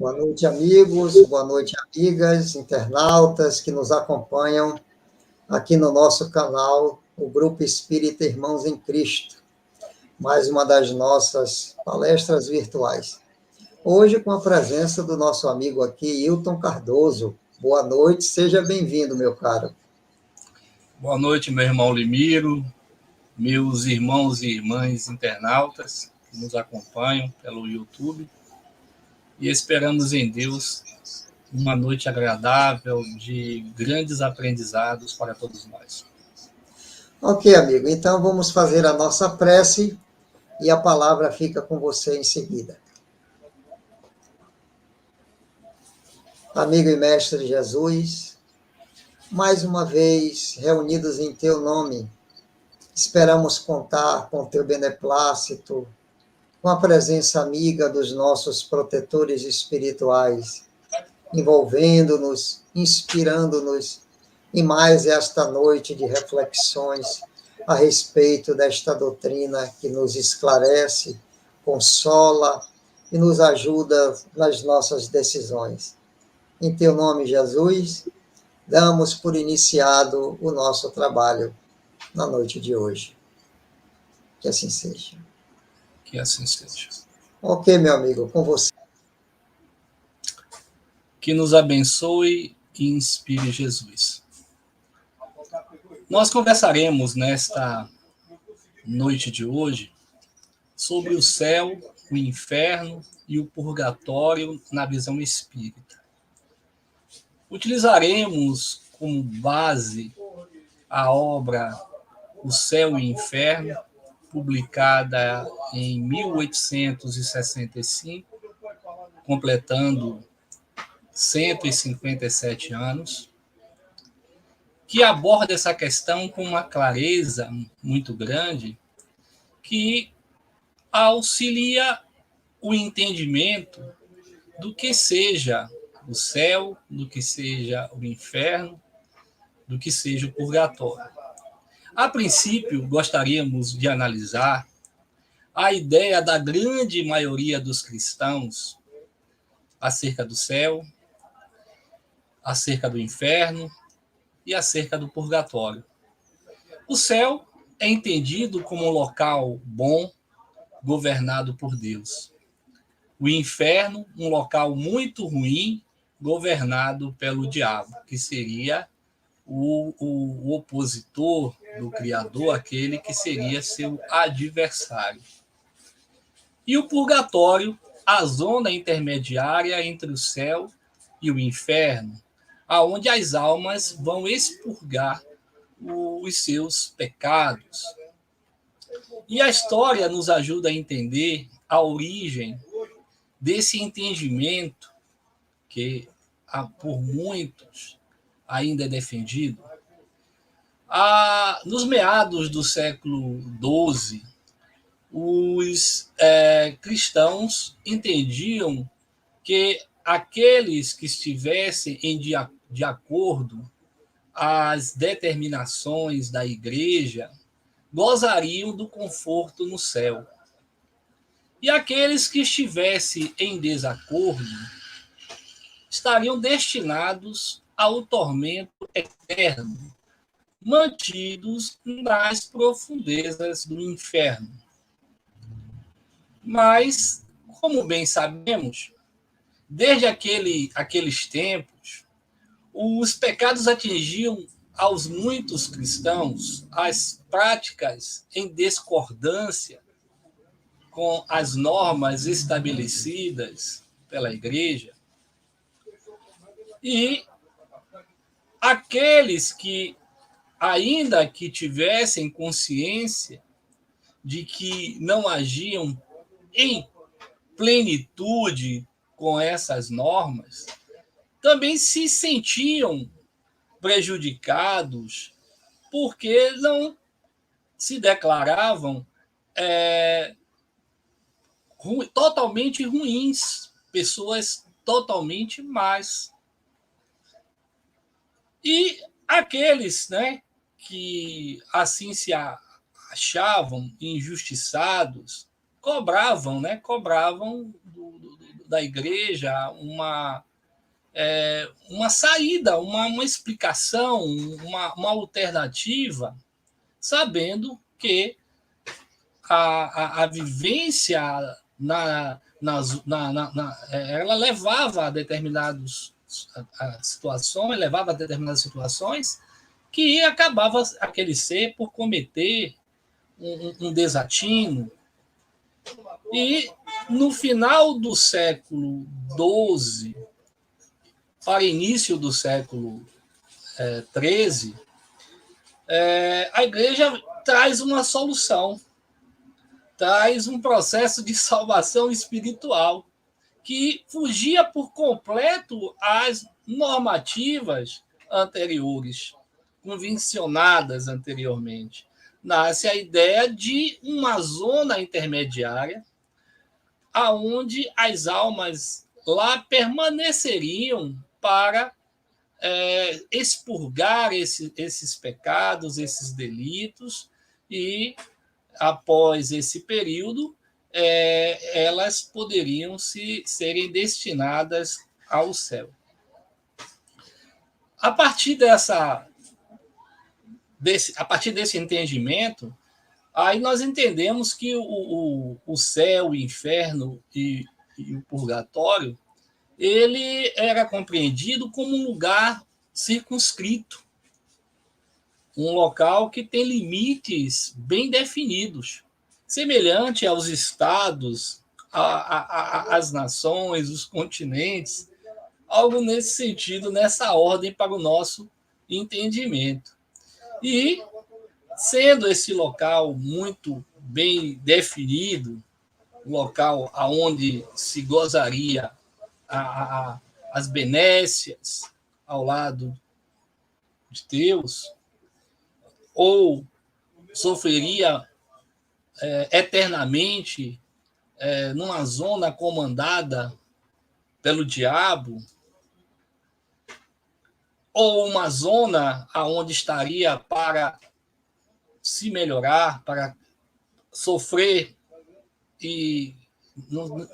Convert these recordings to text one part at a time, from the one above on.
Boa noite, amigos, boa noite, amigas, internautas que nos acompanham aqui no nosso canal, o Grupo Espírita Irmãos em Cristo, mais uma das nossas palestras virtuais. Hoje, com a presença do nosso amigo aqui, Hilton Cardoso. Boa noite, seja bem-vindo, meu caro. Boa noite, meu irmão Limiro, meus irmãos e irmãs internautas que nos acompanham pelo YouTube. E esperamos em Deus uma noite agradável, de grandes aprendizados para todos nós. Ok, amigo, então vamos fazer a nossa prece e a palavra fica com você em seguida. Amigo e mestre Jesus, mais uma vez reunidos em teu nome, esperamos contar com teu beneplácito, com a presença amiga dos nossos protetores espirituais, envolvendo-nos, inspirando-nos em mais esta noite de reflexões a respeito desta doutrina que nos esclarece, consola e nos ajuda nas nossas decisões. Em teu nome, Jesus, damos por iniciado o nosso trabalho na noite de hoje. Que assim seja. Que assim seja. Ok, meu amigo, com você. Que nos abençoe e inspire Jesus. Nós conversaremos nesta noite de hoje sobre o céu, o inferno e o purgatório na visão espírita. Utilizaremos como base a obra O Céu e o Inferno, publicada em 1865, completando 157 anos, que aborda essa questão com uma clareza muito grande, que auxilia o entendimento do que seja o céu, do que seja o inferno, do que seja o purgatório. A princípio, gostaríamos de analisar a ideia da grande maioria dos cristãos acerca do céu, acerca do inferno e acerca do purgatório. O céu é entendido como um local bom, governado por Deus. O inferno, um local muito ruim, governado pelo diabo, que seria o opositor do Criador, aquele que seria seu adversário. E o purgatório, a zona intermediária entre o céu e o inferno, aonde as almas vão expurgar os seus pecados. E a história nos ajuda a entender a origem desse entendimento que por muitos ainda é defendido. Nos meados do século XII, os cristãos entendiam que aqueles que estivessem de acordo às determinações da igreja gozariam do conforto no céu. E aqueles que estivessem em desacordo estariam destinados ao tormento eterno, mantidos nas profundezas do inferno. Mas, como bem sabemos, desde aqueles tempos, os pecados atingiam aos muitos cristãos as práticas em discordância com as normas estabelecidas pela igreja. E aqueles que, ainda que tivessem consciência de que não agiam em plenitude com essas normas, também se sentiam prejudicados porque não se declaravam totalmente ruins, pessoas totalmente más. E aqueles, que assim se achavam injustiçados cobravam, né? Cobravam da igreja uma saída, uma explicação, uma alternativa, sabendo que a vivência ela levava a determinadas situações que acabava aquele ser por cometer um desatino. E no final do século XII, para início do século XIII, a igreja traz uma solução, traz um processo de salvação espiritual que fugia por completo às normativas anteriores, convencionadas anteriormente. Nasce a ideia de uma zona intermediária, aonde as almas lá permaneceriam para expurgar esses pecados, esses delitos, e após esse período, elas poderiam serem destinadas ao céu. A partir desse entendimento, aí nós entendemos que o céu, o inferno e o purgatório, ele era compreendido como um lugar circunscrito, um local que tem limites bem definidos, semelhante aos estados, às nações, os continentes, algo nesse sentido, nessa ordem para o nosso entendimento. E, sendo esse local muito bem definido, um local onde se gozaria as benécias ao lado de Deus, ou sofreria eternamente numa zona comandada pelo diabo, ou uma zona onde estaria para se melhorar, para sofrer, e não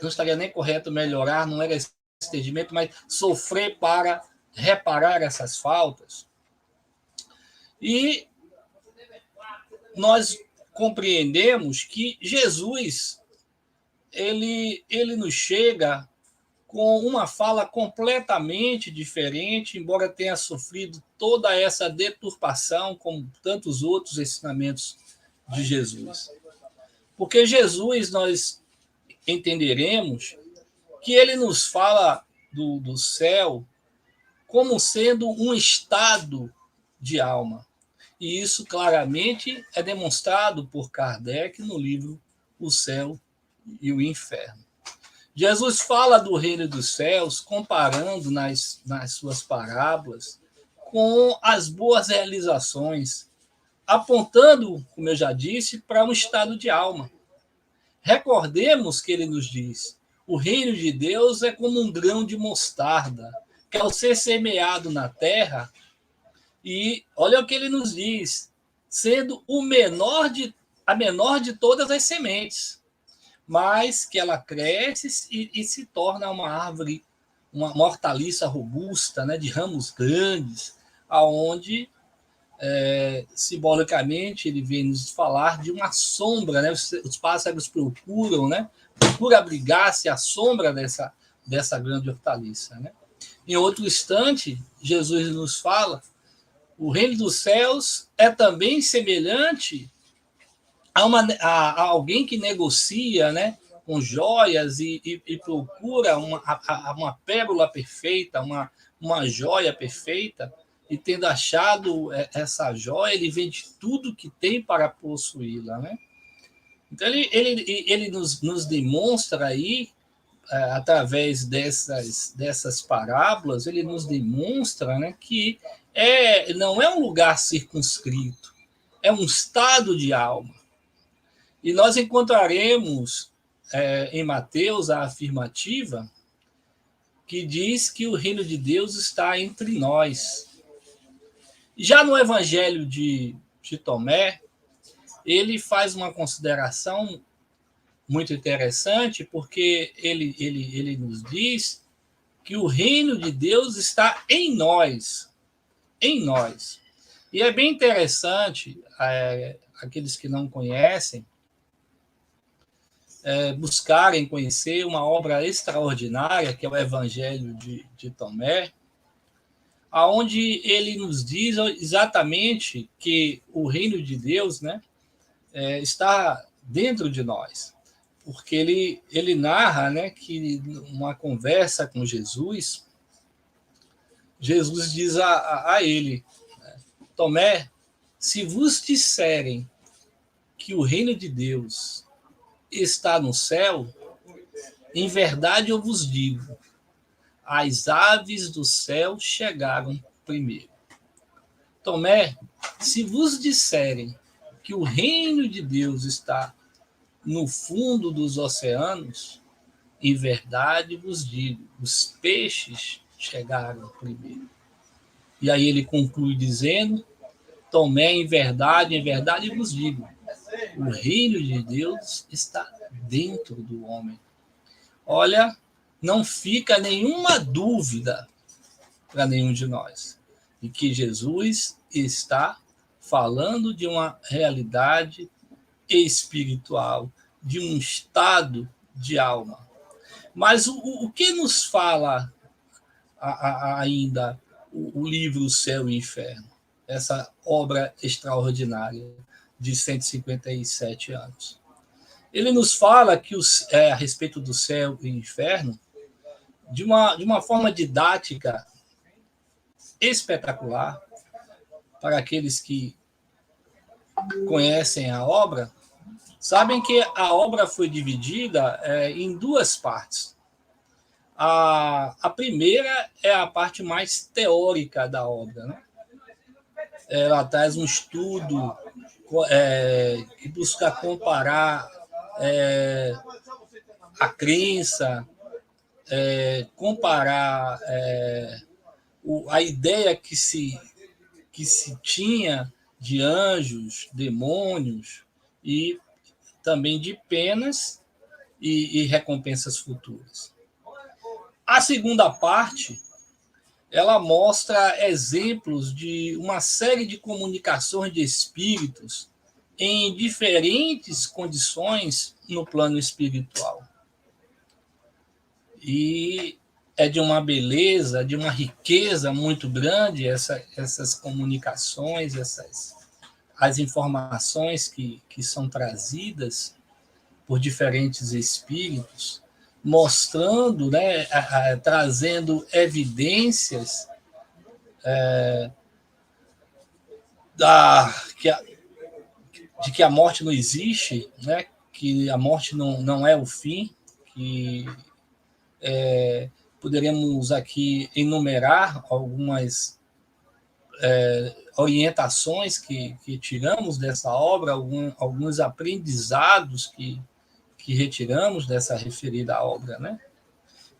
estaria nem correto melhorar, não era esse entendimento, mas sofrer para reparar essas faltas. E nós compreendemos que Jesus ele nos chega com uma fala completamente diferente, embora tenha sofrido toda essa deturpação, como tantos outros ensinamentos de Jesus. Porque Jesus, nós entenderemos que ele nos fala do céu como sendo um estado de alma. E isso claramente é demonstrado por Kardec no livro O Céu e o Inferno. Jesus fala do reino dos céus, comparando nas suas parábolas com as boas realizações, apontando, como eu já disse, para um estado de alma. Recordemos que ele nos diz: o reino de Deus é como um grão de mostarda, que ao ser semeado na terra, e olha o que ele nos diz, sendo a menor de todas as sementes, mas que ela cresce e se torna uma árvore, uma hortaliça robusta, né, de ramos grandes, aonde simbolicamente ele vem nos falar de uma sombra, né? Os pássaros procuram abrigar-se à sombra dessa grande hortaliça, né? Em outro instante, Jesus nos fala: o reino dos céus é também semelhante a alguém que negocia, né, com joias e procura uma pérola perfeita, uma joia perfeita, e tendo achado essa joia, ele vende tudo que tem para possuí-la, né? Então, ele nos demonstra aí, através dessas parábolas, ele nos demonstra, né, que não é um lugar circunscrito, é um estado de alma. E nós encontraremos em Mateus a afirmativa que diz que o reino de Deus está entre nós. Já no Evangelho de Tomé, ele faz uma consideração muito interessante, porque ele nos diz que o reino de Deus está em nós, em nós. E é bem interessante, aqueles que não conhecem, buscarem conhecer uma obra extraordinária, que é o Evangelho de Tomé, aonde ele nos diz exatamente que o reino de Deus, né, está dentro de nós. Porque ele narra, né, que numa conversa com Jesus, Jesus diz a ele, Tomé, se vos disserem que o reino de Deus está no céu, em verdade eu vos digo, as aves do céu chegaram primeiro. Tomé, se vos disserem que o reino de Deus está no fundo dos oceanos, em verdade vos digo, os peixes chegaram primeiro. E aí ele conclui dizendo, Tomé, em verdade vos digo, o reino de Deus está dentro do homem. Olha, não fica nenhuma dúvida para nenhum de nós de que Jesus está falando de uma realidade espiritual, de um estado de alma. Mas o que nos fala ainda o livro Céu e Inferno, essa obra extraordinária de 157 anos? Ele nos fala que a respeito do céu e inferno de uma forma didática espetacular para aqueles que conhecem a obra, sabem que a obra foi dividida em duas partes. A primeira é a parte mais teórica da obra, né? Ela traz um estudo que busca comparar a crença, comparar a ideia que se tinha de anjos, demônios e também de penas e recompensas futuras. A segunda parte, ela mostra exemplos de uma série de comunicações de espíritos em diferentes condições no plano espiritual. E é de uma beleza, de uma riqueza muito grande essas comunicações, as informações que são trazidas por diferentes espíritos, mostrando, né, trazendo evidências de que a morte não existe, né, que a morte não é o fim, que poderíamos aqui enumerar algumas orientações que tiramos dessa obra, alguns aprendizados que retiramos dessa referida obra, né?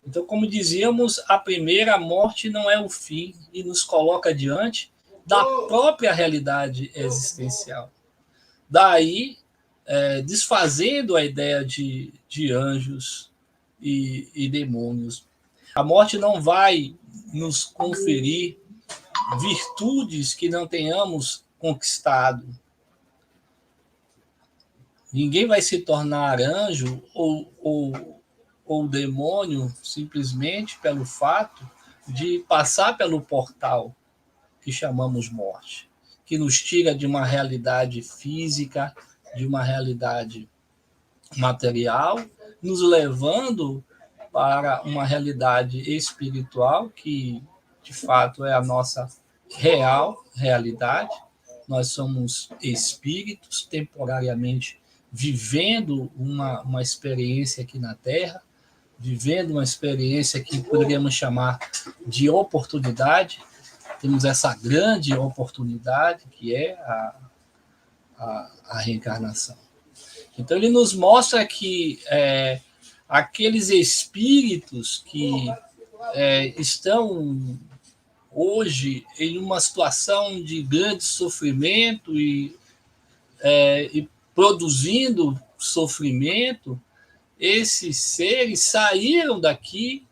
Então, como dizíamos, a primeira, a morte não é o fim e nos coloca diante da própria realidade existencial. Daí, desfazendo a ideia de anjos e demônios. A morte não vai nos conferir virtudes que não tenhamos conquistado. Ninguém vai se tornar anjo ou demônio simplesmente pelo fato de passar pelo portal que chamamos morte, que nos tira de uma realidade física, de uma realidade material, nos levando para uma realidade espiritual que, de fato, é a nossa real realidade. Nós somos espíritos temporariamente vivendo uma experiência aqui na Terra, vivendo uma experiência que poderíamos chamar de oportunidade. Temos essa grande oportunidade que é a reencarnação. Então, ele nos mostra que aqueles espíritos que estão hoje em uma situação de grande sofrimento e produzindo sofrimento, esses seres saíram daqui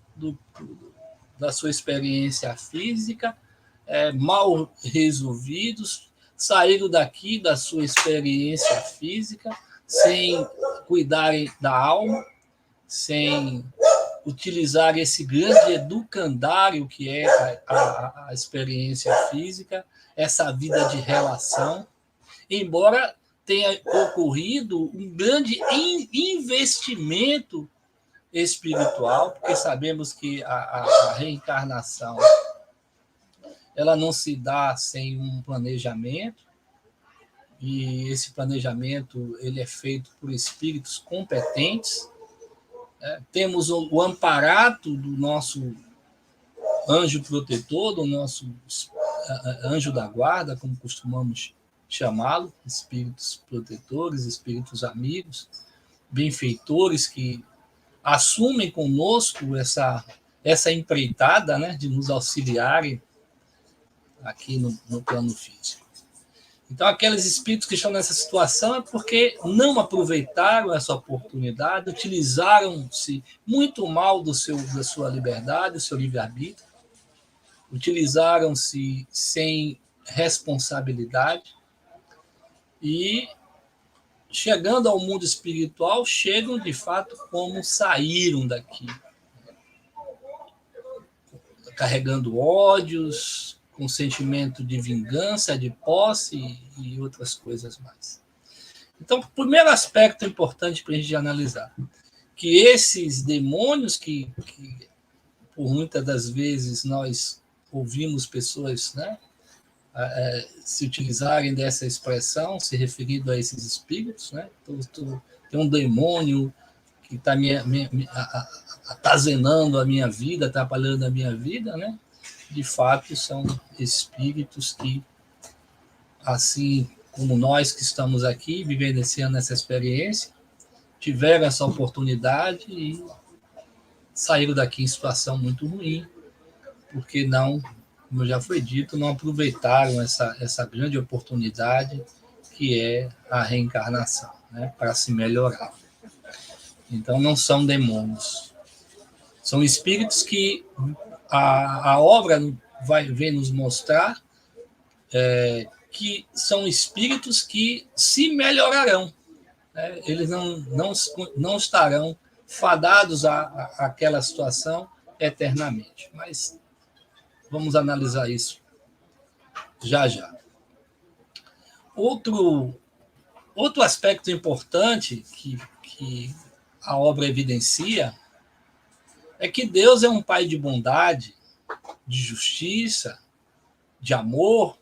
da sua experiência física, mal resolvidos, saíram daqui da sua experiência física sem cuidarem da alma, sem utilizar esse grande educandário que é a experiência física, essa vida de relação, embora tenha ocorrido um grande investimento espiritual, porque sabemos que a reencarnação ela não se dá sem um planejamento, e esse planejamento ele é feito por espíritos competentes. Temos o amparato do nosso anjo protetor, do nosso anjo da guarda, como costumamos chamá-lo, espíritos protetores, espíritos amigos, benfeitores que assumem conosco essa empreitada, né, de nos auxiliarem aqui no plano físico. Então, aqueles espíritos que estão nessa situação é porque não aproveitaram essa oportunidade, utilizaram-se muito mal da sua liberdade, do seu livre-arbítrio, utilizaram-se sem responsabilidade e, chegando ao mundo espiritual, chegam de fato como saíram daqui, carregando ódios, com sentimento de vingança, de posse e outras coisas mais. Então, o primeiro aspecto importante para a gente analisar, que esses demônios que por muitas das vezes nós ouvimos pessoas, né, se utilizarem dessa expressão, se referindo a esses espíritos, né? Tem um demônio que está atazenando a minha vida, atrapalhando a minha vida, né? De fato, são espíritos que, assim como nós que estamos aqui, vivenciando essa experiência, tiveram essa oportunidade e saíram daqui em situação muito ruim, porque não, como já foi dito, não aproveitaram essa grande oportunidade que é a reencarnação, né, para se melhorar. Então, não são demônios. São espíritos que a obra vem nos mostrar que são espíritos que se melhorarão. Né? Eles não estarão fadados àquela situação eternamente. Mas vamos analisar isso já já. Outro aspecto importante que a obra evidencia é que Deus é um Pai de bondade, de justiça, de amor,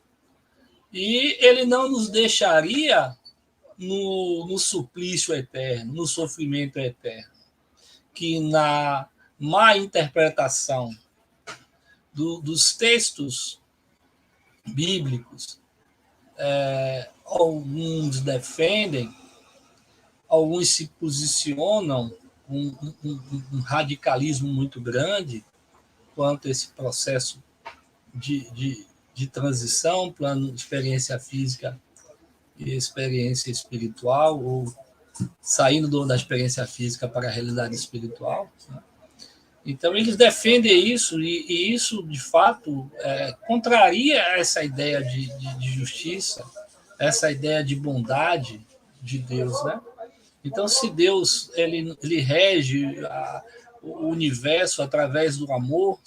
e Ele não nos deixaria no suplício eterno, no sofrimento eterno, que na má interpretação dos textos bíblicos, alguns defendem, alguns se posicionam com um radicalismo muito grande quanto a esse processo de transição, plano experiência física e experiência espiritual, ou saindo da experiência física para a realidade espiritual. Né? Então, eles defendem isso, e isso, de fato, contraria essa ideia de justiça, essa ideia de bondade de Deus, né? Então, se Deus ele rege o universo através do amor,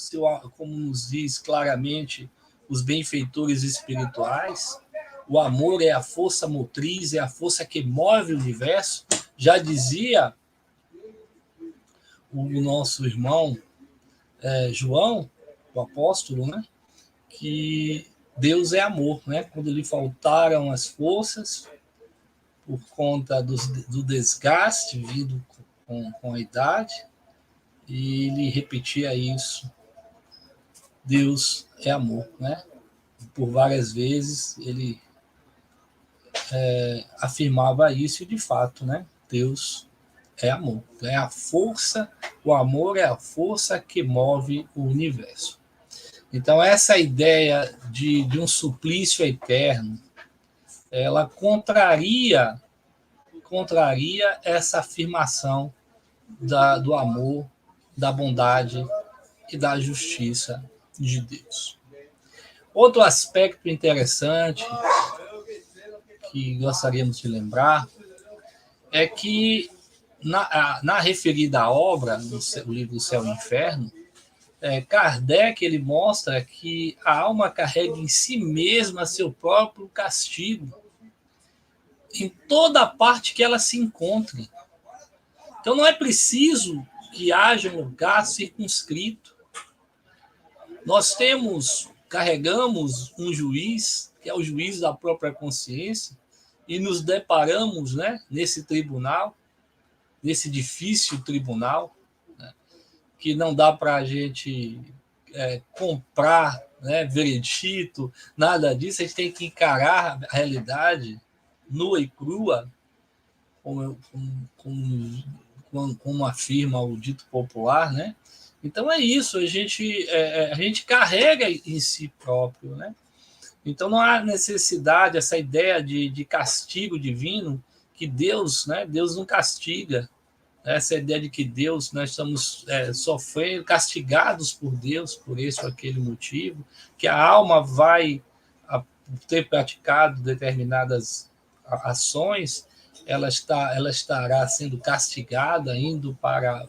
como nos diz claramente os benfeitores espirituais, o amor é a força motriz, é a força que move o universo. Já dizia o nosso irmão João, o apóstolo, né, que Deus é amor, né? Quando lhe faltaram as forças por conta do desgaste vindo com a idade, e ele repetia isso: Deus é amor, né? Por várias vezes ele afirmava isso, e de fato, né? Deus é amor, é a força, o amor é a força que move o universo. Então, essa ideia de um suplício eterno, ela contraria essa afirmação do amor, da bondade e da justiça de Deus. Outro aspecto interessante que gostaríamos de lembrar é que na referida obra, o livro Céu e Inferno, Kardec ele mostra que a alma carrega em si mesma seu próprio castigo em toda a parte que ela se encontre. Então não é preciso que haja um lugar circunscrito. Nós carregamos um juiz, que é o juiz da própria consciência, e nos deparamos, né, nesse tribunal, nesse difícil tribunal, né, que não dá para a gente comprar, né, veredito, nada disso. A gente tem que encarar a realidade nua e crua, como afirma o dito popular, né? Então é isso, a gente carrega em si próprio, né? Então não há necessidade, essa ideia de castigo divino, que Deus, né? Deus não castiga. Essa ideia de que Deus, nós estamos sofrendo, castigados por Deus, por esse ou aquele motivo, que a alma vai ter praticado determinadas ações, ela estará sendo castigada, indo para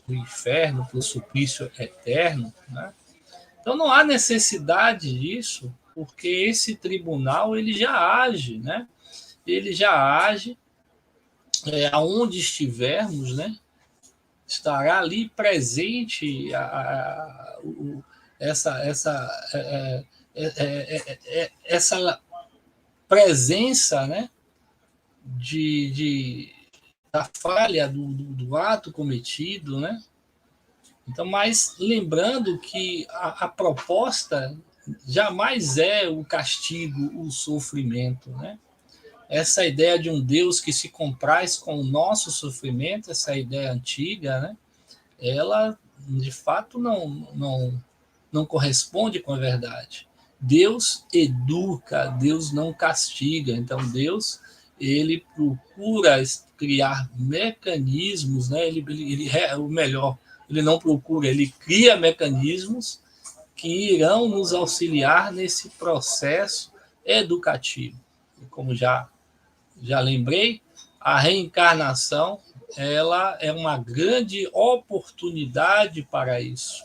o inferno, para o suplício eterno, né? Então não há necessidade disso, porque esse tribunal ele já age, né? Ele já age aonde estivermos, né? Estará ali presente essa presença, né? Da falha do ato cometido, né? Então, mas lembrando que a proposta jamais é o castigo, o sofrimento, né? Essa ideia de um Deus que se compraz com o nosso sofrimento, essa ideia antiga, né? Ela, de fato, não corresponde com a verdade. Deus educa, Deus não castiga. Então, Deus ele procura criar mecanismos, né? O melhor, ele não procura, ele cria mecanismos que irão nos auxiliar nesse processo educativo. E como já lembrei, a reencarnação ela é uma grande oportunidade para isso.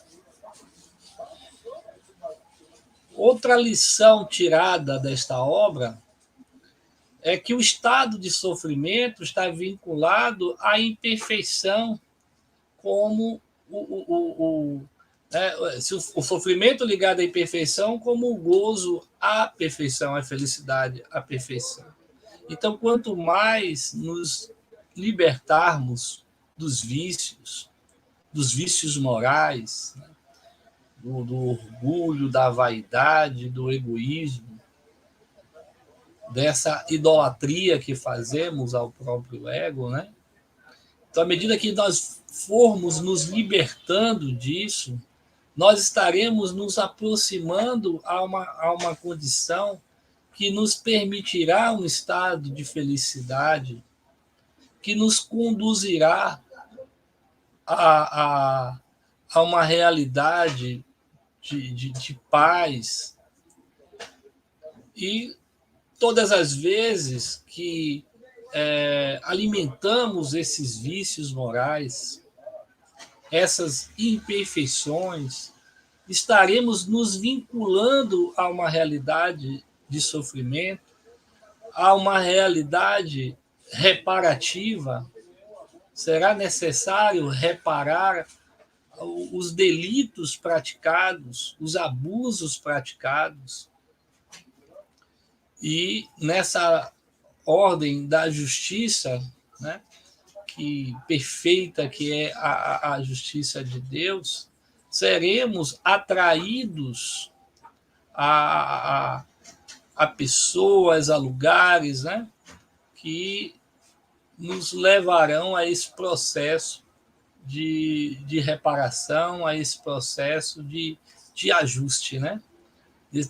Outra lição tirada desta obra é que o estado de sofrimento está vinculado à imperfeição, como o sofrimento ligado à imperfeição, como o gozo à perfeição, à felicidade, à perfeição. Então, quanto mais nos libertarmos dos vícios morais, né, do orgulho, da vaidade, do egoísmo, dessa idolatria que fazemos ao próprio ego, né? Então, à medida que nós formos nos libertando disso, nós estaremos nos aproximando a uma condição que nos permitirá um estado de felicidade, que nos conduzirá a uma realidade de paz. E todas as vezes que alimentamos esses vícios morais, essas imperfeições, estaremos nos vinculando a uma realidade de sofrimento, a uma realidade reparativa. Será necessário reparar os delitos praticados, os abusos praticados. E nessa ordem da justiça, né, perfeita que é a justiça de Deus, seremos atraídos a pessoas, a lugares, né, que nos levarão a esse processo de reparação, a esse processo de ajuste, né?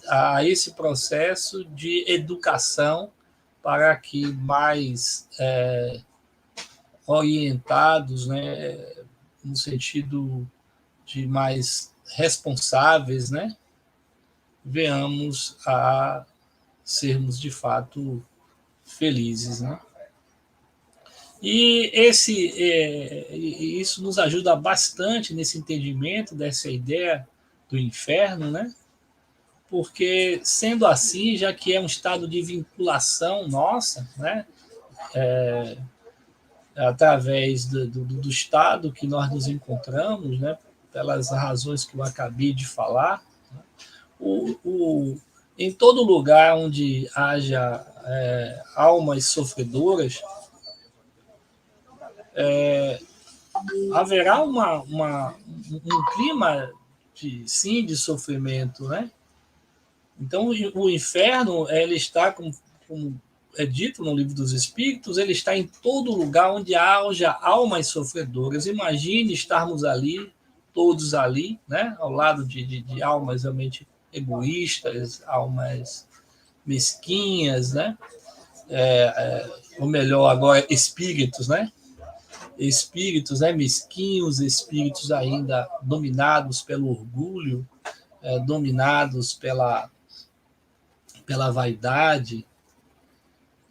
A esse processo de educação para que mais orientados, né, no sentido de mais responsáveis, né, venhamos a sermos de fato felizes, né? E isso nos ajuda bastante nesse entendimento dessa ideia do inferno, né? Porque, sendo assim, já que é um estado de vinculação nossa, né? Através do estado que nós nos encontramos, né? Pelas razões que eu acabei de falar, em todo lugar onde haja almas sofredoras, haverá um clima de sofrimento, né? Então, o inferno, ele está, como é dito no Livro dos Espíritos, ele está em todo lugar onde haja almas sofredoras. Imagine estarmos ali, todos ali, né? Ao lado de almas realmente egoístas, almas mesquinhas, né? Ou melhor, agora, espíritos, né? Espíritos, né, mesquinhos, espíritos ainda dominados pelo orgulho, dominados pela vaidade,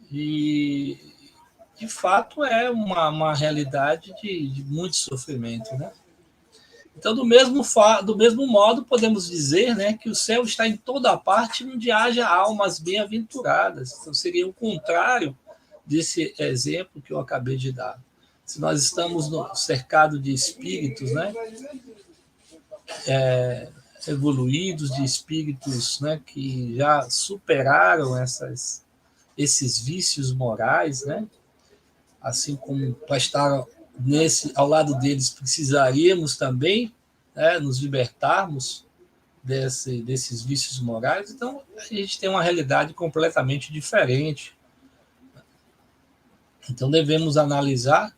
e de fato é uma realidade de muito sofrimento, né? Então, do mesmo modo, podemos dizer, né, que o céu está em toda parte onde haja almas bem-aventuradas. Então, seria o contrário desse exemplo que eu acabei de dar. Se nós estamos cercados de espíritos, né, evoluídos, de espíritos, né, que já superaram esses vícios morais, né, assim como para estar ao lado deles precisaríamos também, né, nos libertarmos desses vícios morais. Então a gente tem uma realidade completamente diferente. Então devemos analisar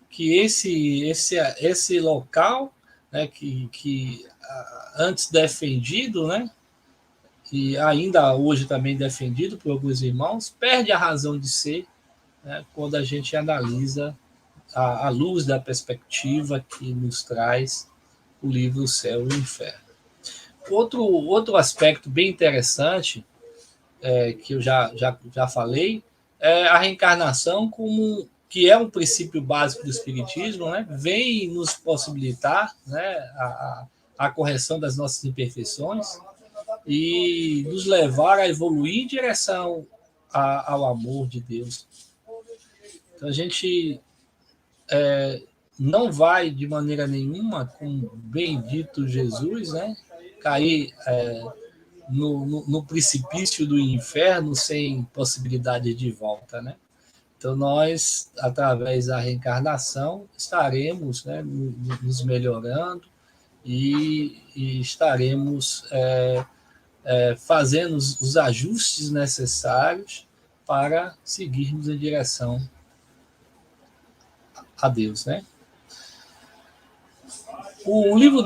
que esse local, né, que antes defendido, né, e ainda hoje também defendido por alguns irmãos, perde a razão de ser, né, quando a gente analisa à luz da perspectiva que nos traz o livro O Céu e o Inferno. Outro aspecto bem interessante, que eu já falei, é a reencarnação, que é um princípio básico do Espiritismo, né? Vem nos possibilitar, né, a correção das nossas imperfeições e nos levar a evoluir em direção ao amor de Deus. Então a gente não vai de maneira nenhuma, como bem dito Jesus, né, cair no precipício do inferno sem possibilidade de volta, né? Então nós, através da reencarnação, estaremos, né, nos melhorando e estaremos fazendo os ajustes necessários para seguirmos em direção a Deus, né? O livro o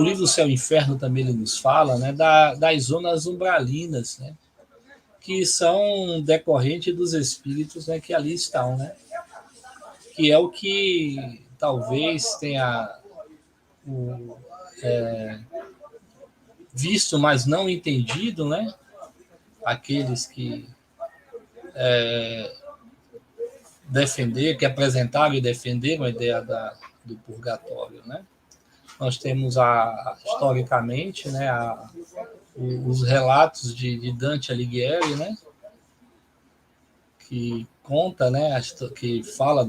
livro do Céu e Inferno também ele nos fala, né, das zonas umbralinas, né, que são decorrentes dos espíritos, né, que ali estão, né, que é o que talvez tenha visto, mas não entendido, né, aqueles que que apresentaram e defenderam a ideia do purgatório, né? Nós temos historicamente, né, os relatos de Dante Alighieri, né, que conta, né, que fala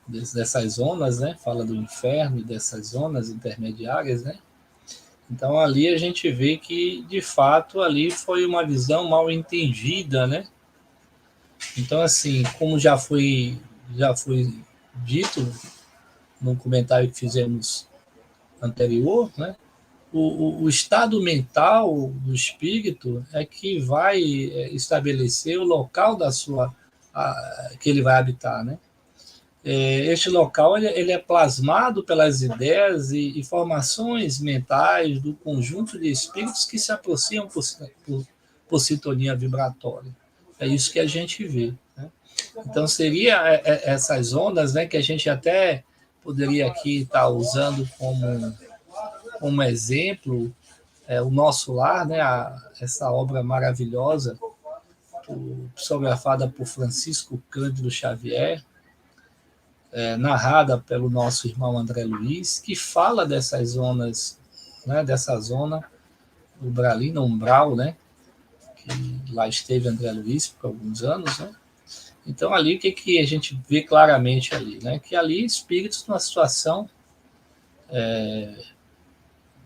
dessas zonas, né, fala do inferno e dessas zonas intermediárias, né. Então ali a gente vê que de fato ali foi uma visão mal entendida, né. Então assim, como já foi dito no comentário que fizemos anterior, né, o estado mental do espírito é que vai estabelecer o local que ele vai habitar, né? Este local ele é plasmado pelas ideias e formações mentais do conjunto de espíritos que se aproximam por sintonia vibratória. É isso que a gente vê, né? Então, seria essas ondas, né, que a gente até poderia aqui estar usando como exemplo, o Nosso Lar, né, essa obra maravilhosa, psicografada por Francisco Cândido Xavier, narrada pelo nosso irmão André Luiz, que fala dessas zonas, né, dessa zona umbralina, umbral, né, que lá esteve André Luiz por alguns anos, né? Então, ali, o que a gente vê claramente ali? Né? Que ali, espíritos numa situação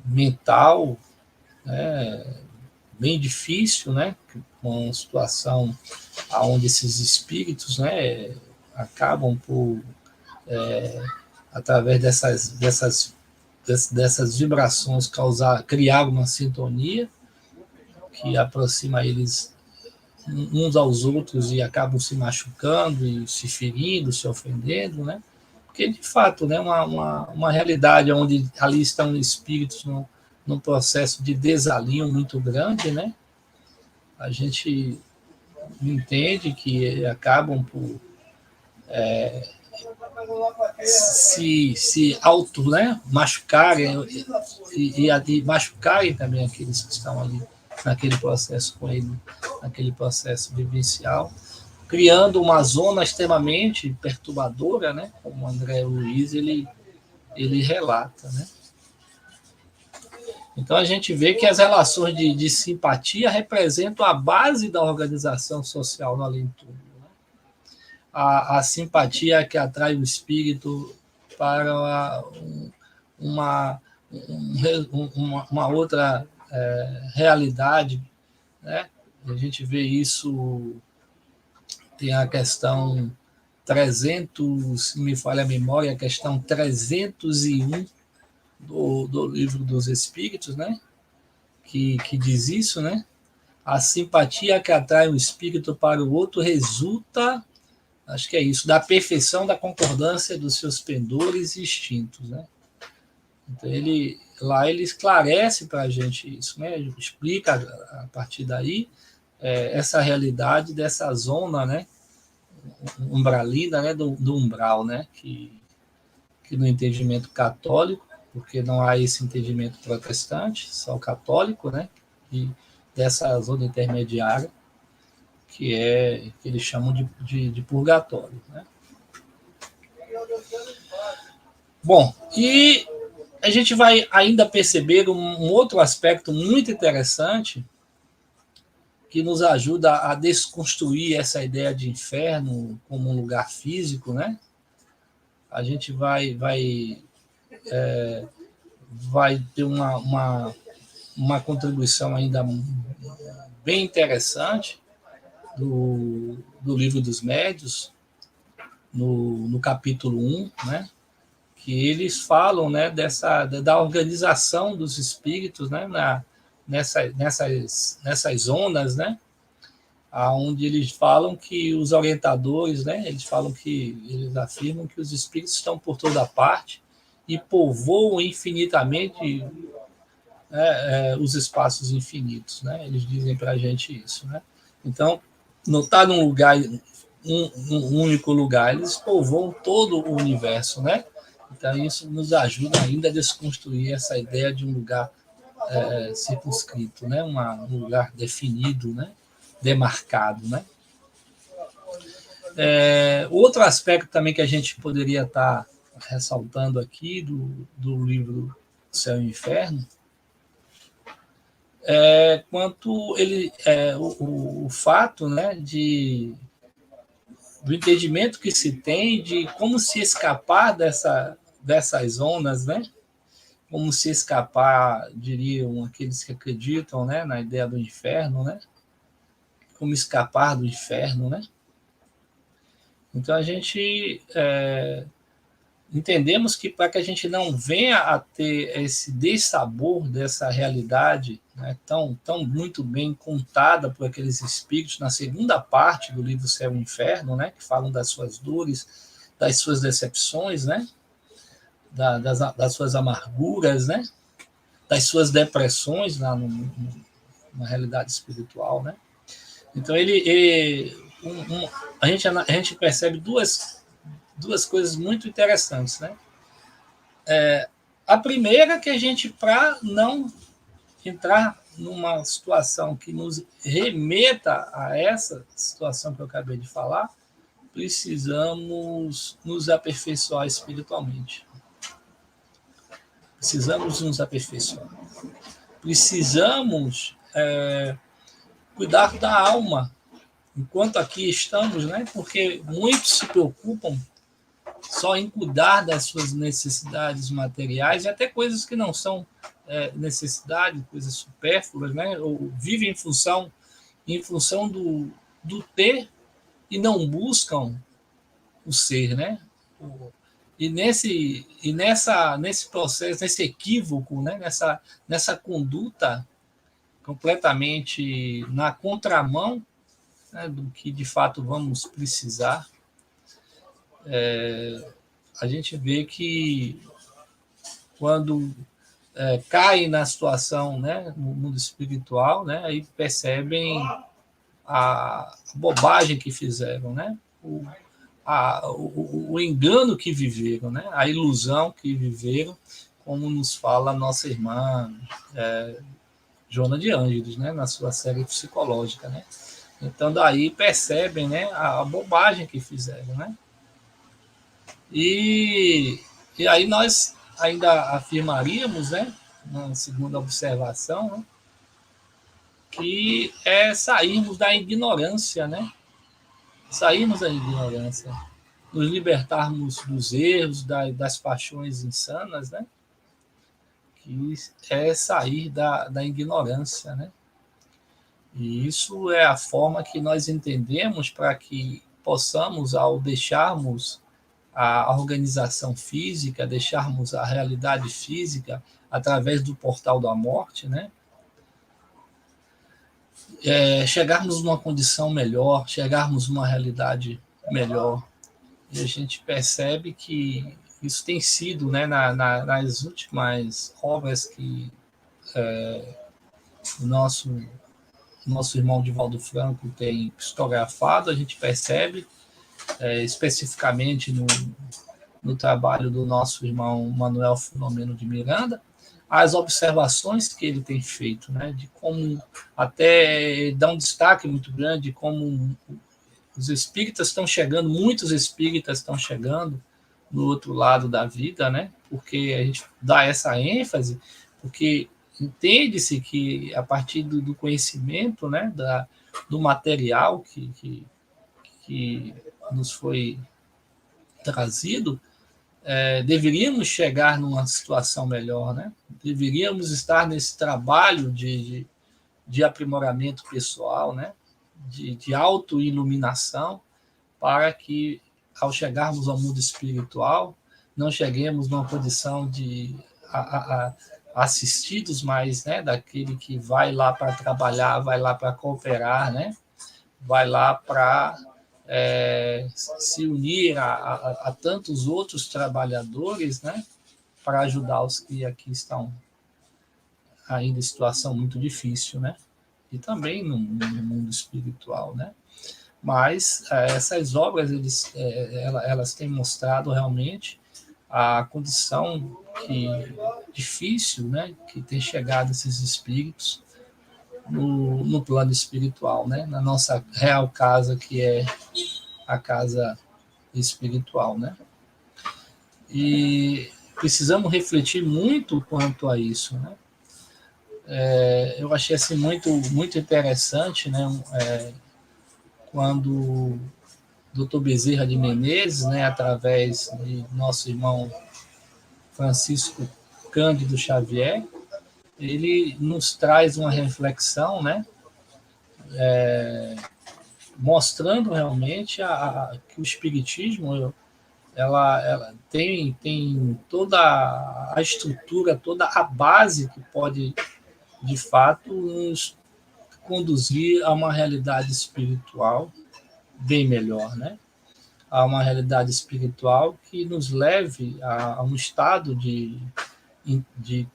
mental, né, bem difícil, né? Uma situação onde esses espíritos, né, acabam por, através dessas vibrações, criar uma sintonia que aproxima eles uns aos outros e acabam se machucando e se ferindo, se ofendendo, né? Porque, de fato, né, uma realidade onde ali estão espíritos num processo de desalinho muito grande, né? A gente entende que acabam por se auto, né, machucarem e machucarem também aqueles que estão ali naquele processo com ele, naquele processo vivencial, criando uma zona extremamente perturbadora, né, como o André Luiz ele relata, né? Então a gente vê que as relações de simpatia representam a base da organização social no além-túmulo. Né? A simpatia que atrai o espírito para uma outra realidade, né? A gente vê isso, tem a questão 300, se me falha a memória, a questão 301 do Livro dos Espíritos, né? Que diz isso, né? A simpatia que atrai um espírito para o outro resulta, acho que é isso, da perfeição da concordância dos seus pendores e instintos, né? Então, ele esclarece para a gente isso, né? Ele explica a partir daí essa realidade dessa zona, né? Umbralina, né? Do umbral, né? Que no entendimento católico, porque não há esse entendimento protestante, só o católico, né? E dessa zona intermediária, que eles chamam de purgatório, né? Bom, e a gente vai ainda perceber um outro aspecto muito interessante que nos ajuda a desconstruir essa ideia de inferno como um lugar físico, né? A gente vai ter uma contribuição ainda bem interessante do Livro dos Médiuns, no capítulo 1, né? Que eles falam, né, da organização dos espíritos, né, nessas zonas, né, onde eles falam que os orientadores, né, eles afirmam que os espíritos estão por toda parte e povoam infinitamente os espaços infinitos, né? Eles dizem para a gente isso, né? Então, não está num lugar, um único lugar, eles povoam todo o universo, né? Então, isso nos ajuda ainda a desconstruir essa ideia de um lugar circunscrito, né? Um lugar definido, né? Demarcado, né? Outro aspecto também que a gente poderia estar ressaltando aqui do livro Céu e Inferno quanto o fato, né, do entendimento que se tem de como se escapar dessas zonas, né? Como se escapar, diriam aqueles que acreditam, né, na ideia do inferno, né? Como escapar do inferno, né? Então a gente entendemos que para que a gente não venha a ter esse dessabor dessa realidade, né, tão muito bem contada por aqueles espíritos na segunda parte do livro Céu e Inferno, né, que falam das suas dores, das suas decepções, né, das suas amarguras, né, das suas depressões na realidade espiritual, né. Então a gente percebe duas coisas muito interessantes, né? A primeira é que a gente, para não entrar numa situação que nos remeta a essa situação que eu acabei de falar, precisamos nos aperfeiçoar espiritualmente. Precisamos nos aperfeiçoar. Precisamos cuidar da alma enquanto aqui estamos, né? Porque muitos se preocupam só em cuidar das suas necessidades materiais e até coisas que não são necessidade, coisas supérfluas, né? Ou vivem em função do ter e não buscam o ser, né? Nesse processo, nesse equívoco, né? Nessa conduta completamente na contramão, né, do que de fato vamos precisar, a gente vê que quando caem na situação, né, no mundo espiritual, né, aí percebem a bobagem que fizeram, né, o engano que viveram, né, a ilusão que viveram, como nos fala a nossa irmã Joana de Ângeles, né, na sua série psicológica, né. Então daí percebem, né, a bobagem que fizeram, né. E aí nós ainda afirmaríamos, né, na segunda observação, né, que é sairmos da ignorância, né? Sairmos da ignorância, nos libertarmos dos erros, das paixões insanas, né? Que é sair da ignorância, né? E isso é a forma que nós entendemos para que possamos, ao deixarmos a organização física, deixarmos a realidade física através do portal da morte, né? Chegarmos numa condição melhor, chegarmos numa realidade melhor. E a gente percebe que isso tem sido, né, nas últimas obras que o nosso irmão Divaldo Franco tem psicografado, a gente percebe, especificamente no trabalho do nosso irmão Manuel Filomeno de Miranda, as observações que ele tem feito, né, de como até dá um destaque muito grande, como os espíritas estão chegando, muitos espíritas estão chegando no outro lado da vida, né, porque a gente dá essa ênfase, porque entende-se que a partir do conhecimento, né, do material que nos foi trazido, deveríamos chegar numa situação melhor, né? Deveríamos estar nesse trabalho de aprimoramento pessoal, né? De autoiluminação, para que, ao chegarmos ao mundo espiritual, não cheguemos numa condição de assistidos mais, né? Daquele que vai lá para trabalhar, vai lá para cooperar, né? Vai lá para se unir a tantos outros trabalhadores, né, para ajudar os que aqui estão ainda em situação muito difícil, né, e também no mundo espiritual, né. Mas essas obras elas têm mostrado realmente a condição difícil, né, que tem chegado esses espíritos no plano espiritual, né, na nossa real casa, que é a casa espiritual, né? E precisamos refletir muito quanto a isso, né? Eu achei assim muito interessante, né? Quando o Dr. Bezerra de Menezes, né, através de nosso irmão Francisco Cândido Xavier, ele nos traz uma reflexão, né? Mostrando realmente que o espiritismo ela tem toda a estrutura, toda a base que pode, de fato, nos conduzir a uma realidade espiritual bem melhor, né? A uma realidade espiritual que nos leve a um estado de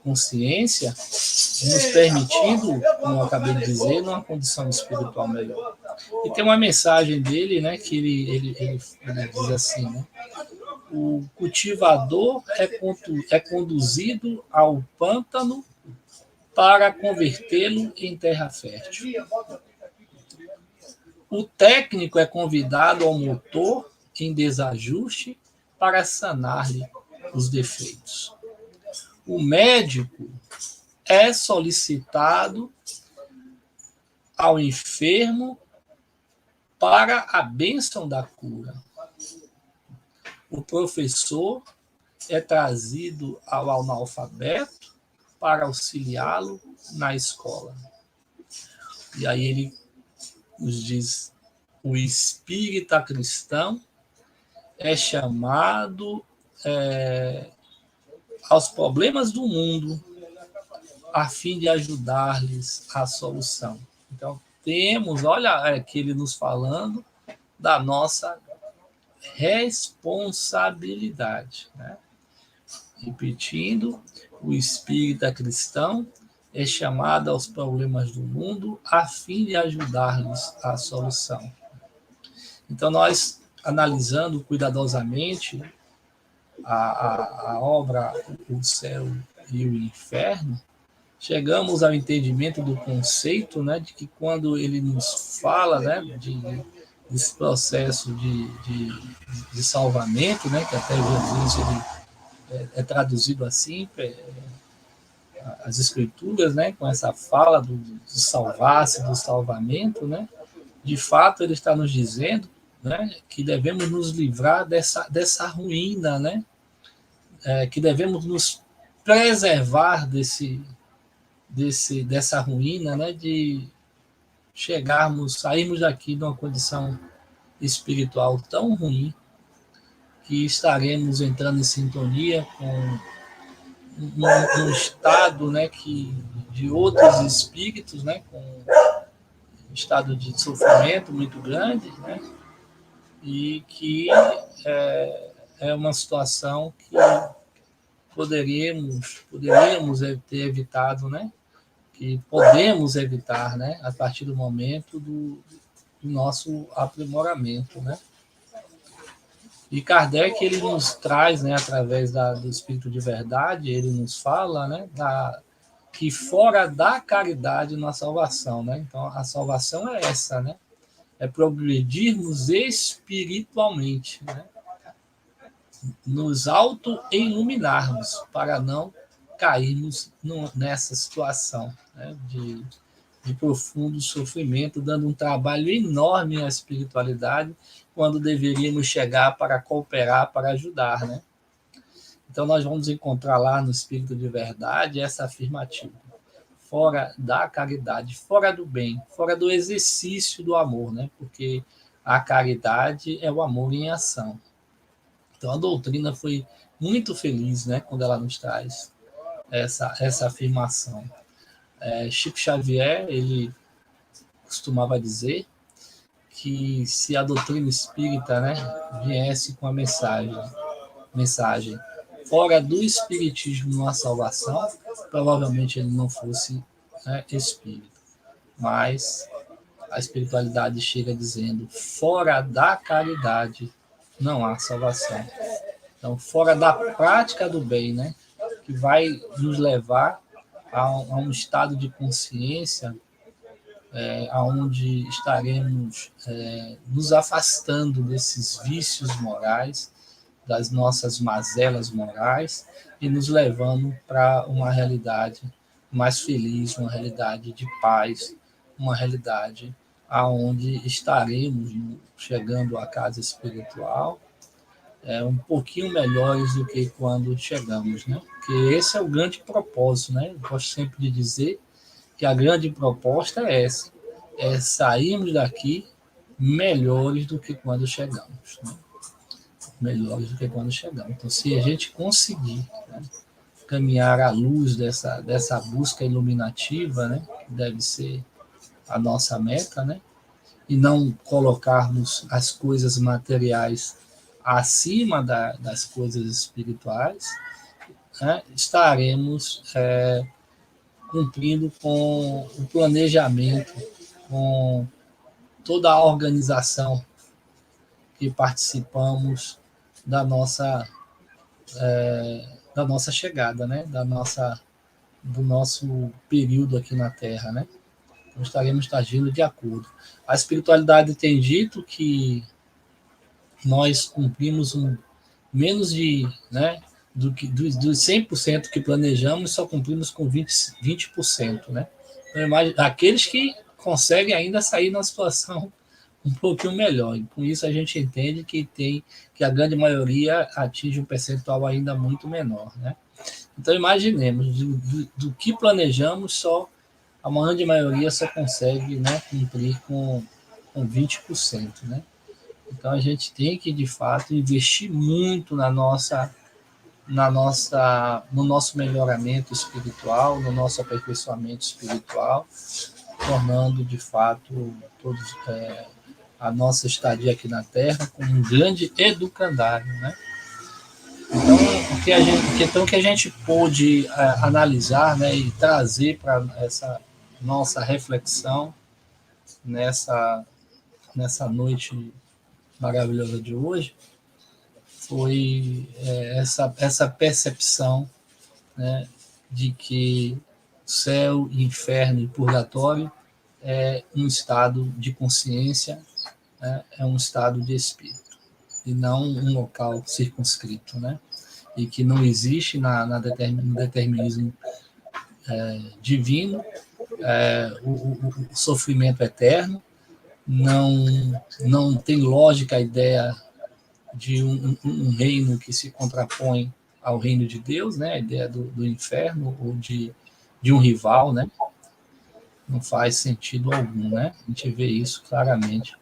consciência, nos permitindo, como eu acabei de dizer, numa condição espiritual melhor. E tem uma mensagem dele, né, que ele diz assim, né? O cultivador é conduzido ao pântano para convertê-lo em terra fértil. O técnico é convidado ao motor em desajuste para sanar-lhe os defeitos. O médico é solicitado ao enfermo para a bênção da cura. O professor é trazido ao analfabeto para auxiliá-lo na escola. E aí ele nos diz: o espírita cristão é chamado aos problemas do mundo a fim de ajudar-lhes a solução. Então, temos, olha aqui ele nos falando da nossa responsabilidade, né? Repetindo, o espírita cristão é chamado aos problemas do mundo a fim de ajudar-lhes a solução. Então, nós, analisando cuidadosamente a obra O Céu e o Inferno, chegamos ao entendimento do conceito, né, de que quando ele nos fala, né, desse processo de salvamento, né, que até Jesus ele é traduzido assim, as escrituras, né, com essa fala do salvar-se, do salvamento, né, de fato ele está nos dizendo, né, que devemos nos livrar dessa ruína, né, que devemos nos preservar dessa ruína, né, de sairmos daqui de uma condição espiritual tão ruim que estaremos entrando em sintonia com um estado, né, de outros espíritos, né, com um estado de sofrimento muito grande, né, e que é uma situação que poderíamos ter evitado, né, que podemos evitar, né, a partir do momento do nosso aprimoramento, né. E Kardec ele nos traz, né, através do Espírito de Verdade, ele nos fala, né, que fora da caridade não há salvação, né. Então a salvação é essa, né, é progredirmos espiritualmente, né, nos auto-iluminarmos para não cairmos nessa situação, né, de profundo sofrimento, dando um trabalho enorme à espiritualidade, quando deveríamos chegar para cooperar, para ajudar, né? Então nós vamos encontrar lá no Espírito de Verdade essa afirmativa: fora da caridade, fora do bem, fora do exercício do amor, né? Porque a caridade é o amor em ação. Então a doutrina foi muito feliz, né, quando ela nos traz essa afirmação. Chico Xavier, ele costumava dizer que se a doutrina espírita, né, viesse com a mensagem fora do espiritismo não há salvação, provavelmente ele não fosse, né, espírita. Mas a espiritualidade chega dizendo: fora da caridade não há salvação. Então, fora da prática do bem, né, que vai nos levar a um estado de consciência onde estaremos nos afastando desses vícios morais, das nossas mazelas morais, e nos levando para uma realidade mais feliz, uma realidade de paz, uma realidade aonde estaremos chegando à casa espiritual um pouquinho melhores do que quando chegamos, né? Porque esse é o grande propósito, né? Eu gosto sempre de dizer que a grande proposta é essa: é sairmos daqui melhores do que quando chegamos, né? Melhores do que quando chegamos. Então, se a gente conseguir, né, caminhar à luz dessa busca iluminativa, né, que deve ser a nossa meta, né, e não colocarmos as coisas materiais acima das coisas espirituais, né, estaremos cumprindo com o planejamento, com toda a organização que participamos da nossa chegada, né? Do nosso período aqui na Terra, né? Então, estaremos agindo de acordo. A espiritualidade tem dito que nós cumprimos menos de, né, dos 100% que planejamos, só cumprimos com 20%, né? Então, aqueles que conseguem ainda sair na situação um pouquinho melhor. E com isso a gente entende que a grande maioria atinge um percentual ainda muito menor, né? Então imaginemos, do que planejamos, só a grande maioria só consegue, né, cumprir com 20%, né? Então a gente tem que, de fato, investir muito no nosso melhoramento espiritual, no nosso aperfeiçoamento espiritual, tornando, de fato, a nossa estadia aqui na Terra como um grande educandário, né? Então, o que a gente pôde analisar, né, e trazer para essa nossa reflexão nessa noite maravilhosa de hoje foi essa percepção, né, de que céu, inferno e purgatório é um estado de consciência, né, é um estado de espírito, e não um local circunscrito, né? E que não existe no determinismo divino o sofrimento eterno, não tem lógica a ideia de um reino que se contrapõe ao reino de Deus, né? A ideia do inferno ou de um rival, né? Não faz sentido algum, né? A gente vê isso claramente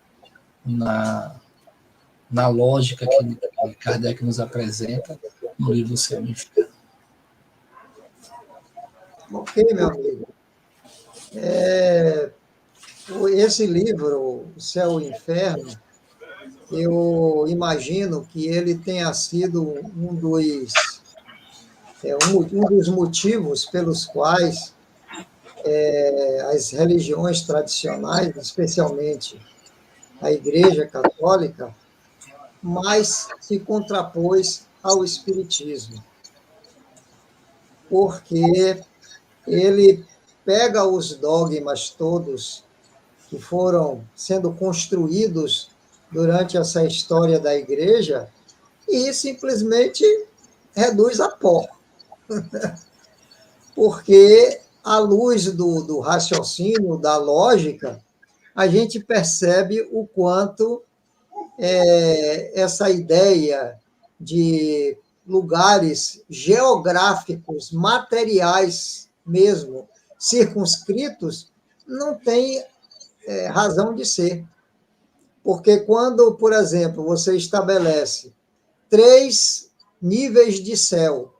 na lógica que Kardec nos apresenta no livro Céu e Inferno. Ok, meu amigo. Esse livro, O Céu e o Inferno, eu imagino que ele tenha sido um dos motivos pelos quais as religiões tradicionais, especialmente a Igreja Católica, mais se contrapôs ao Espiritismo, porque ele pega os dogmas todos que foram sendo construídos durante essa história da Igreja e simplesmente reduz a pó. Porque, à luz do raciocínio, da lógica, a gente percebe o quanto essa ideia de lugares geográficos, materiais mesmo, circunscritos, não tem razão de ser. Porque quando, por exemplo, você estabelece 3 níveis de céu,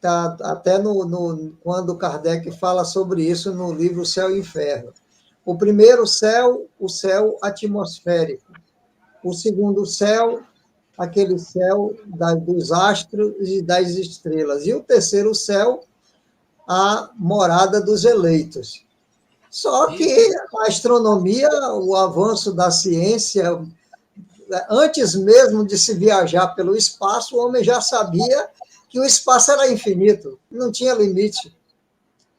tá, até quando Kardec fala sobre isso no livro Céu e Inferno. O primeiro céu, o céu atmosférico. O segundo céu, aquele céu dos astros e das estrelas. E o terceiro céu, a morada dos eleitos. Só que a astronomia, o avanço da ciência, antes mesmo de se viajar pelo espaço, o homem já sabia que o espaço era infinito, não tinha limite.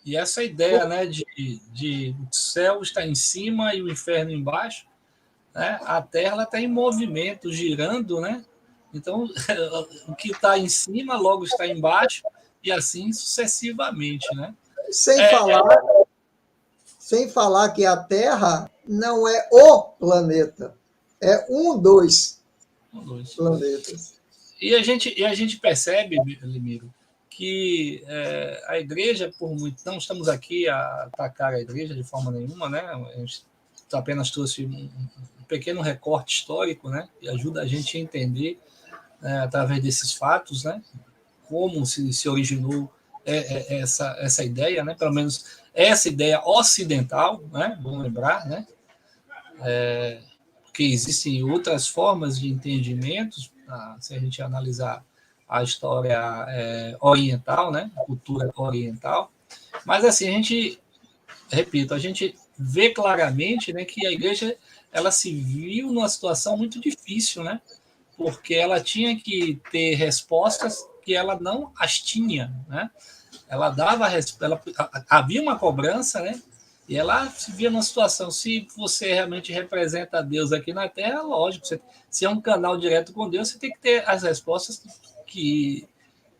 E essa ideia, né, de o céu está em cima e o inferno embaixo, né? A Terra está em movimento, girando, né? Então, o que está em cima logo está embaixo e assim sucessivamente, né? Sem falar que a Terra não é o planeta, é dos planetas. E a gente percebe, Limiro, que a igreja, por muito. Não estamos aqui a atacar a igreja de forma nenhuma, né? A gente apenas trouxe um pequeno recorte histórico, né? E ajuda a gente a entender, através desses fatos, né? Como se originou essa ideia, né? Pelo menos essa ideia ocidental, né? Vamos lembrar, né? Porque existem outras formas de entendimentos, se a gente analisar a história oriental, né? A cultura oriental. Mas assim, repito, a gente vê claramente, né, que a igreja ela se viu numa situação muito difícil, né? Porque ela tinha que ter respostas que ela não as tinha, né? Ela dava ela, havia uma cobrança, né? E ela se via numa situação, se você realmente representa Deus aqui na Terra, lógico, você, se é um canal direto com Deus, você tem que ter as respostas que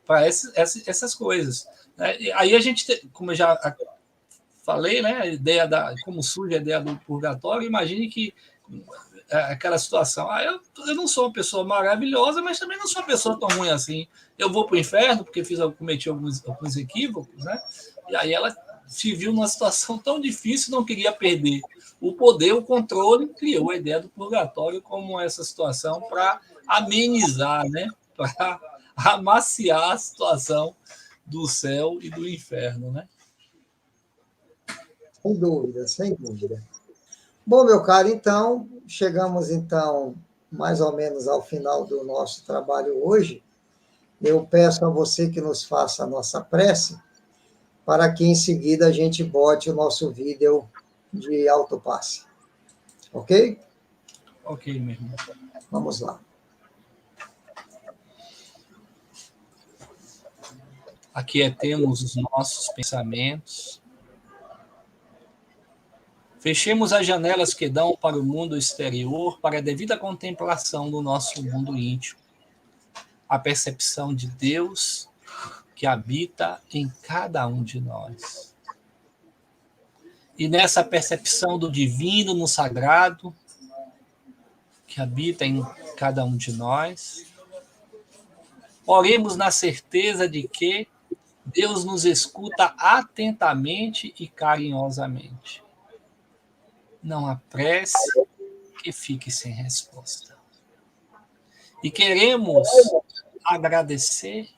para essas coisas. Aí a gente, como eu já falei, né, a ideia da como surge a ideia do purgatório, imagine que aquela situação, eu não sou uma pessoa maravilhosa, mas também não sou uma pessoa tão ruim assim. Eu vou para o inferno porque cometi alguns equívocos, né? E aí ela se viu numa situação tão difícil, não queria perder o poder, o controle, criou a ideia do purgatório como essa situação para amenizar, né? Para amaciar a situação do céu e do inferno, né? Sem dúvida, sem dúvida. Bom, meu caro, então, chegamos então mais ou menos ao final do nosso trabalho hoje. Eu peço a você que nos faça a nossa prece, para que em seguida a gente bote o nosso vídeo de autopasse. Ok? Ok, meu irmão. Vamos lá. Aquietemos os nossos pensamentos. Fechemos as janelas que dão para o mundo exterior, para a devida contemplação do nosso mundo íntimo, a percepção de Deus que habita em cada um de nós. E nessa percepção do divino, no sagrado, que habita em cada um de nós, oremos na certeza de que Deus nos escuta atentamente e carinhosamente. Não há prece que fique sem resposta. E queremos agradecer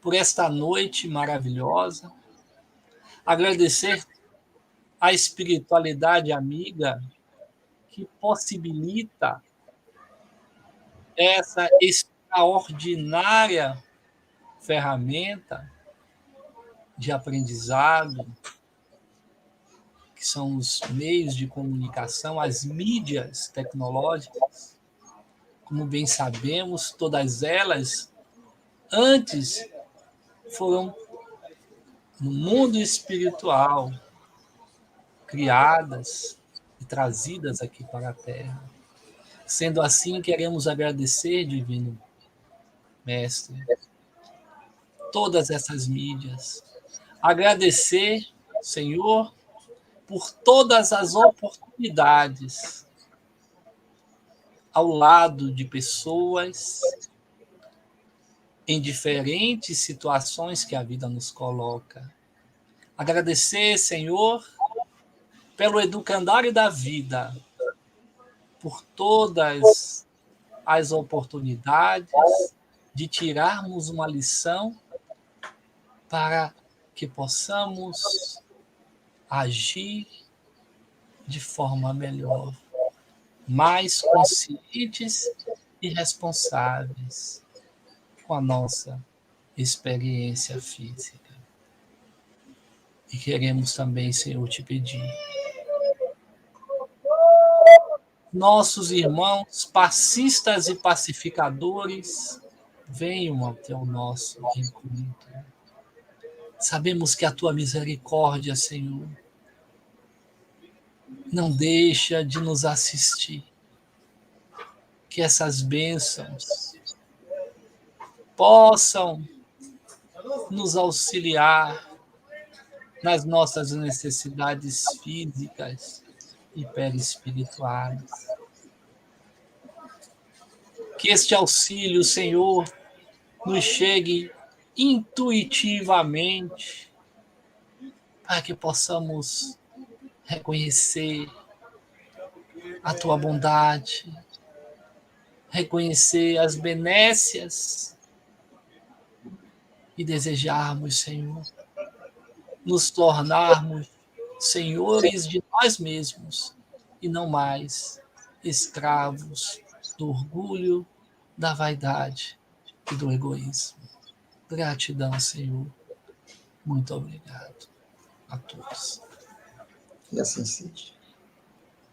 por esta noite maravilhosa, agradecer a espiritualidade amiga que possibilita essa extraordinária ferramenta de aprendizado, que são os meios de comunicação, as mídias tecnológicas. Como bem sabemos, todas elas antes foram no mundo espiritual criadas e trazidas aqui para a Terra. Sendo assim, queremos agradecer, Divino Mestre, todas essas mídias. Agradecer, Senhor, por todas as oportunidades ao lado de pessoas em diferentes situações que a vida nos coloca. Agradecer, Senhor, pelo educandário da vida, por todas as oportunidades de tirarmos uma lição para que possamos agir de forma melhor, mais conscientes e responsáveis com a nossa experiência física. E queremos também, Senhor, te pedir, nossos irmãos passistas e pacificadores, venham ao teu nosso encontro. Sabemos que a tua misericórdia, Senhor, não deixa de nos assistir. Que essas bênçãos possam nos auxiliar nas nossas necessidades físicas e perispirituais. Que este auxílio, Senhor, nos chegue intuitivamente, para que possamos reconhecer a tua bondade, reconhecer as benécias e desejarmos, Senhor, nos tornarmos senhores de nós mesmos e não mais escravos do orgulho, da vaidade e do egoísmo. Gratidão, Senhor. Muito obrigado a todos. E assim seja.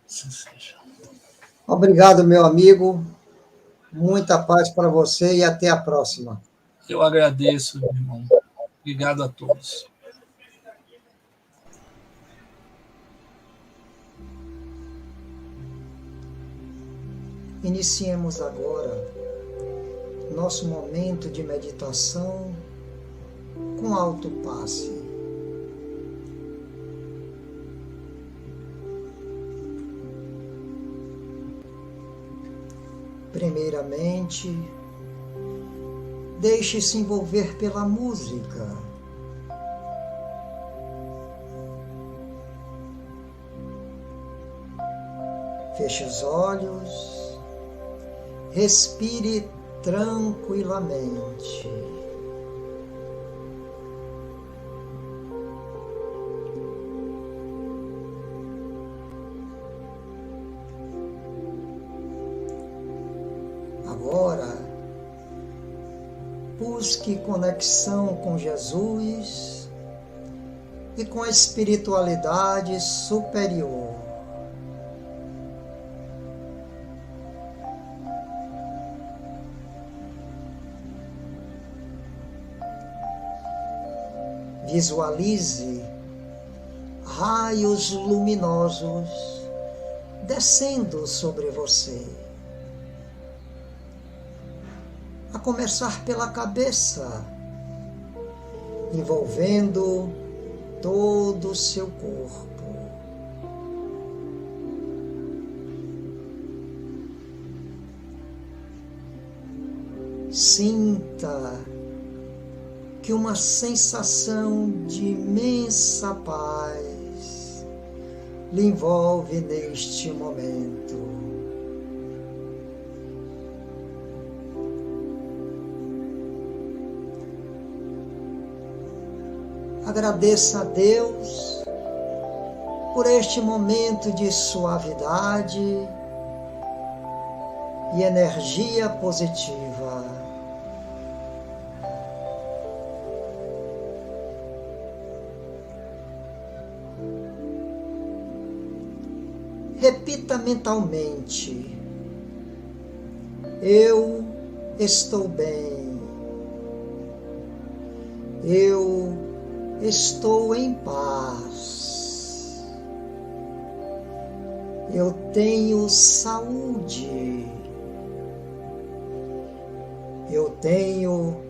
Assim seja. Obrigado, meu amigo. Muita paz para você e até a próxima. Eu agradeço, meu irmão. Obrigado a todos. Iniciemos agora nosso momento de meditação com alto passe. Primeiramente, deixe-se envolver pela música. Feche os olhos, respire tranquilamente. Agora, busque conexão com Jesus e com a espiritualidade superior. Visualize raios luminosos descendo sobre você. A começar pela cabeça, envolvendo todo o seu corpo. Sinta que uma sensação de imensa paz lhe envolve neste momento. Agradeça a Deus por este momento de suavidade e energia positiva. Repita mentalmente: eu estou bem. Eu estou em paz. Eu tenho saúde. Eu tenho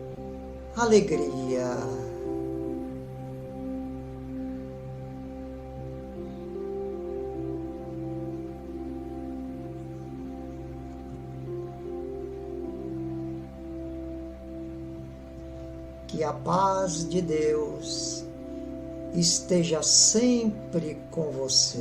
alegria. Que a paz de Deus esteja sempre com você.